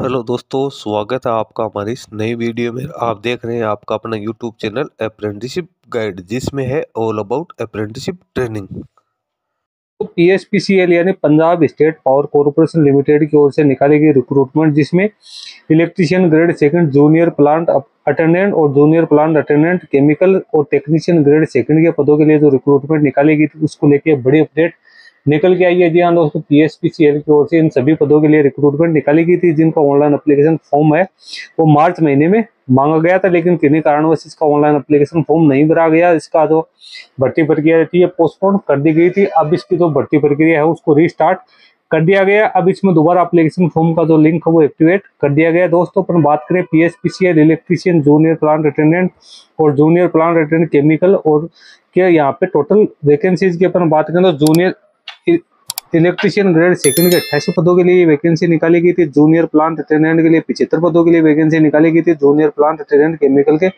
Hello दोस्तों, स्वागत है आपका हमारी इस नई वीडियो में। आप देख रहे हैं आपका अपना यूट्यूब चैनल अप्रेंटिसशिप गाइड, जिसमें है ऑल अबाउट अप्रेंटिसशिप ट्रेनिंग। तो पीएसपीसीएल यानी Punjab state power corporation limited की ओर से निकाली गई रिक्रूटमेंट, जिसमें electrician grade second, junior plant attendant और जूनियर प्लांट अटेंडेंट केमिकल और टेक्नीशियन ग्रेड सेकंड के पदों के लिए जो रिक्रूटमेंट निकाली गई थी, उसको लेके बड़ी अपडेट निकल के आई है। जी हाँ दोस्तों, पीएसपीसीएल की ओर से इन सभी पदों के लिए रिक्रूटमेंट निकाली गई थी, जिनका ऑनलाइन एप्लीकेशन फॉर्म है वो मार्च महीने में मांगा गया था, लेकिन किन्हीं कारणवश इसका ऑनलाइन एप्लीकेशन फॉर्म नहीं भरा गया। इसका जो भर्ती प्रक्रिया थी ये पोस्टपोन कर दी गई थी। अब इसकी जो भर्ती प्रक्रिया है उसको रीस्टार्ट कर दिया गया। अब इसमें दोबारा एप्लीकेशन फॉर्म का जो लिंक है वो एक्टिवेट कर दिया गया। दोस्तों अपन बात करें PSPCL electrician, junior plant attendant और जूनियर प्लांट अटेंडेंट केमिकल और के यहाँ पे टोटल वैकेंसीज की अपन बात करें तो जूनियर इलेक्ट्रीशियन ग्रेड सेकंड के 88 पदों के लिए वैकेंसी निकाली गई थी। जूनियर प्लांट अटेंडेंट के लिए 75 पदों के लिए वैकेंसी निकाली गई थी। जूनियर प्लांट अटेंडेंट केमिकल के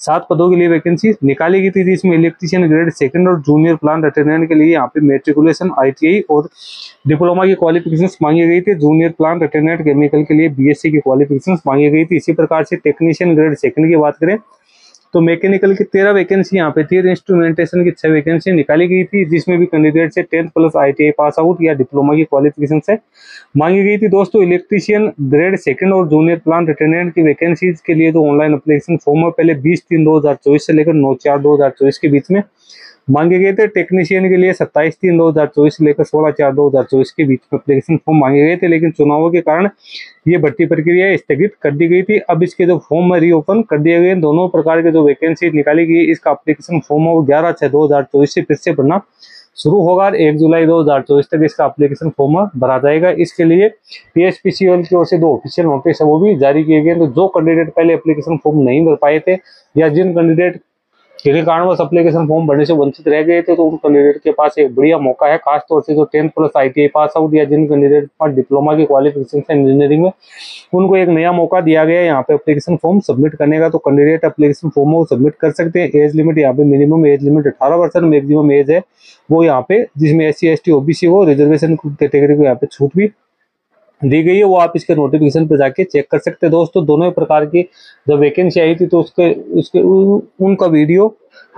7 पदों के लिए वैकेंसी निकाली गई थी, जिसमें इलेक्ट्रीशियन ग्रेड सेकंड और जूनियर प्लांट अटेंडेंट के लिए यहाँ पे मेट्रिकुलेशन, आईटीआई और डिप्लोमा की क्वालिफिकेशंस मांगी गई थी। जूनियर प्लांट अटेंडेंट केमिकल के लिए बीएससी की क्वालिफिकेशंस मांगी गई थी। इसी प्रकार से टेक्नीशियन ग्रेड सेकंड की बात करें तो मैकेनिकल की 13 वैकेंसी यहाँ पे थी। इंस्ट्रूमेंटेशन की 6 वैकेंसी निकाली गई थी, जिसमें भी कैंडिडेट से 10th plus ITI pass out या डिप्लोमा की क्वालिफिकेशन से मांगी गई थी। दोस्तों इलेक्ट्रीशियन ग्रेड सेकंड और जूनियर प्लांट अटेंडेंट की वैकेंसीज के लिए जो ऑनलाइन एप्लीकेशन फॉर्म है पहले 20/3/2024 से लेकर 9/4/2024 के बीच में मांगे गए थे। टेक्नीशियन के लिए 27/3/2024 से लेकर 16/4/2024 के बीच में एप्लीकेशन फॉर्म मांगे गए थे, लेकिन चुनावों के कारण ये भर्ती प्रक्रिया स्थगित कर दी गई थी। अब इसके जो फॉर्म है रीओपन कर दिए गए। दोनों प्रकार के जो वैकेंसी निकाली गई, इसका एप्लीकेशन फॉर्म है वो 11/6/2024 से फिर से भरना शुरू होगा। 1 जुलाई 2024 तक इसका एप्लीकेशन फॉर्म भरा जाएगा। इसके लिए पीएसपीसीएल की ओर से 2 ऑफिशियल नोटिस है वो भी जारी किए गए। तो जो कैंडिडेट पहले एप्लीकेशन फॉर्म नहीं भर पाए थे या जिन कैंडिडेट किसी कारणवश एप्लीकेशन फॉर्म भरने से वंचित रह गए थे, तो उन कैंडिडेट के पास एक बढ़िया मौका है, खासतौर से जो 10th plus ITI pass out या जिन कैंडिडेट पर डिप्लोमा की क्वालिफिकेशन है इंजीनियरिंग में, उनको एक नया मौका दिया गया है यहाँ पे एप्लीकेशन फॉर्म सबमिट करने का। तो कैंडिडेट एप्लीकेशन फॉर्म वो सबमिट कर सकते हैं। एज लिमिट यहाँ पे मिनिमम एज लिमिट 18 वर्ष, मैक्सिमम एज है वो यहाँ पे जिसमें SC ST OBC हो, रिजर्वेशन कैटेगरी को यहाँ पे छूट भी दी गई है, वो आप इसके नोटिफिकेशन पे जाके चेक कर सकते हैं। दोस्तों दोनों प्रकार की जब वैकेंसी आई थी तो उसके उनका वीडियो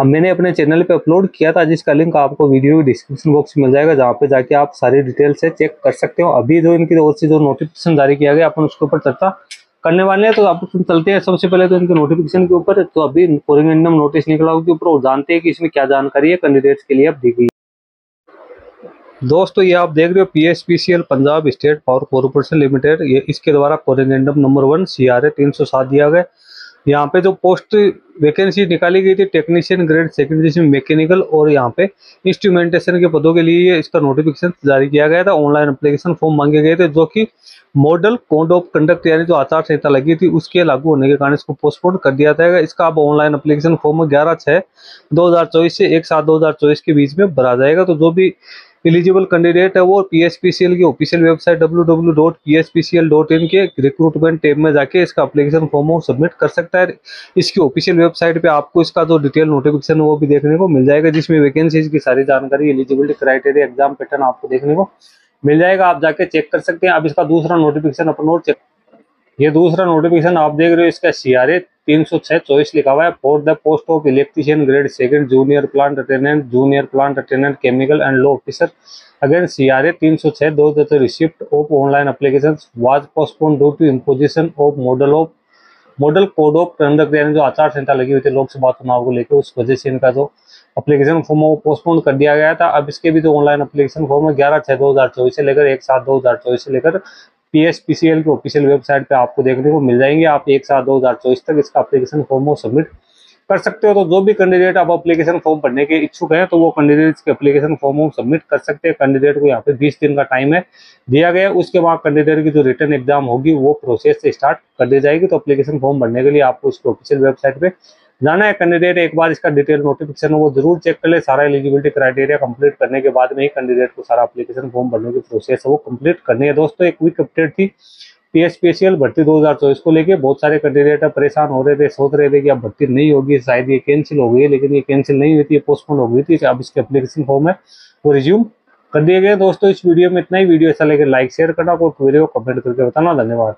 मैंने अपने चैनल पे अपलोड किया था, जिसका लिंक आपको वीडियो डिस्क्रिप्शन बॉक्स में मिल जाएगा, जहाँ पे जाके आप सारी डिटेल से चेक कर सकते हो। अभी जो इनकी ओर से जो नोटिफिकेशन जारी किया गया अपन उसके ऊपर चर्चा करने वाले हैं। तो आप चलते हैं सबसे पहले तो इनके नोटिफिकेशन के ऊपर। तो अभी कोरिंगडम नोटिस निकला उसके ऊपर और जानते हैं कि इसमें क्या जानकारी है कैंडिडेट्स के लिए अब दी गई। दोस्तों ये आप देख रहे हो PSPCL Punjab state power corporation limited, ये इसके द्वारा कोरिंगडम नंबर 1 CRA 307 दिया गया। यहाँ पे जो पोस्ट वैकेंसी निकाली गई थी टेक्नीशियन ग्रेड सेकंड, जिसमें मैकेनिकल और यहाँ पे इंस्ट्रूमेंटेशन के पदों के लिए इसका नोटिफिकेशन जारी किया गया था। ऑनलाइन एप्लीकेशन फॉर्म मांगे गए थे, जो कि मॉडल कोड ऑफ कंडक्ट यानी जो आचार संहिता लगी थी उसके लागू होने के कारण इसको पोस्टपोन कर दिया जाएगा। इसका अब ऑनलाइन एप्लीकेशन फॉर्म 11/6/2024 से 1/7/2024 के बीच में भरा जाएगा। तो जो भी एलिजिबल कैंडिडेट है वो पीएसपीसीएल की ऑफिशियल वेबसाइट www.pspcl.in के रिक्रूटमेंट टैब में जाके इसका एप्लीकेशन फॉर्म सबमिट कर सकता है। इसकी ऑफिशियल वेबसाइट पे आपको इसका जो डिटेल नोटिफिकेशन वो भी देखने को मिल जाएगा, जिसमें वैकेंसीज की सारी जानकारी, एलिजिबिलिटी क्राइटेरिया, एग्जाम पैटर्न आपको देखने को मिल जाएगा। आप जाके चेक कर सकते हैं। अब इसका दूसरा नोटिफिकेशन अपन और चेक, ये दूसरा नोटिफिकेशन आप देख रहे हो, इसका CRA 306/24 लिखा हुआ है for the post of electrician grade second, junior plant attendant chemical and law officer. Again CRA 306 the receipt of online applications was postponed due to imposition of model code of conduct यानी जो आचार संहिता लगी हुई थी लोकसभा चुनाव को लेकर, उस वजह से इनका जो एप्लीकेशन फॉर्म वो पोस्टपोन कर दिया गया था। अब इसके भी जो ऑनलाइन एप्लीकेशन फॉर्म है 11/6/2024 से लेकर 1/7/2024 से लेकर पीएसपीसीएल की ऑफिशियल वेबसाइट पे आपको देखने को मिल जाएंगे। आप 1/7/2024 तक इसका एप्लीकेशन फॉर्म सबमिट कर सकते हो। तो जो भी कैंडिडेट आप एप्लीकेशन फॉर्म भरने के इच्छुक हैं तो वो कैंडिडेट के एप्लीकेशन फॉर्म सबमिट कर सकते हैं। कैंडिडेट को यहाँ पे 20 दिन का टाइम है दिया गया है। उसके बाद कैंडिडेट की जो रिटर्न एग्जाम होगी वो प्रोसेस से स्टार्ट कर दी जाएगी। तो एप्लीकेशन फॉर्म भरने के लिए आपको इसकी ऑफिशियल वेबसाइट पे जाना है। कैंडिडेट एक बार इसका डिटेल नोटिफिकेशन वो जरूर चेक कर ले। सारा एलिजिबिलिटी क्राइटेरिया कंप्लीट करने के बाद में ही कैंडिडेट को सारा एप्लीकेशन फॉर्म भरने की प्रोसेस है वो कंप्लीट करनी है। दोस्तों एक क्विक अपडेट थी पीएसपीसीएल भर्ती 2024 को लेके। बहुत सारे कैंडिडेट परेशान हो रहे थे, सोच रहे थे कि अब भर्ती नहीं होगी, शायद ये कैंसिल हो गई है, लेकिन ये कैंसिल नहीं हुई थी, ये पोस्टपोन हो गई थी। अब इसके एप्लीकेशन फॉर्म है वो रिज्यूम कर दिए गए। दोस्तों इस वीडियो में इतना ही। वीडियो अच्छा लगे लाइक शेयर करना, कोई क्वेरी हो कमेंट करके बताना। धन्यवाद।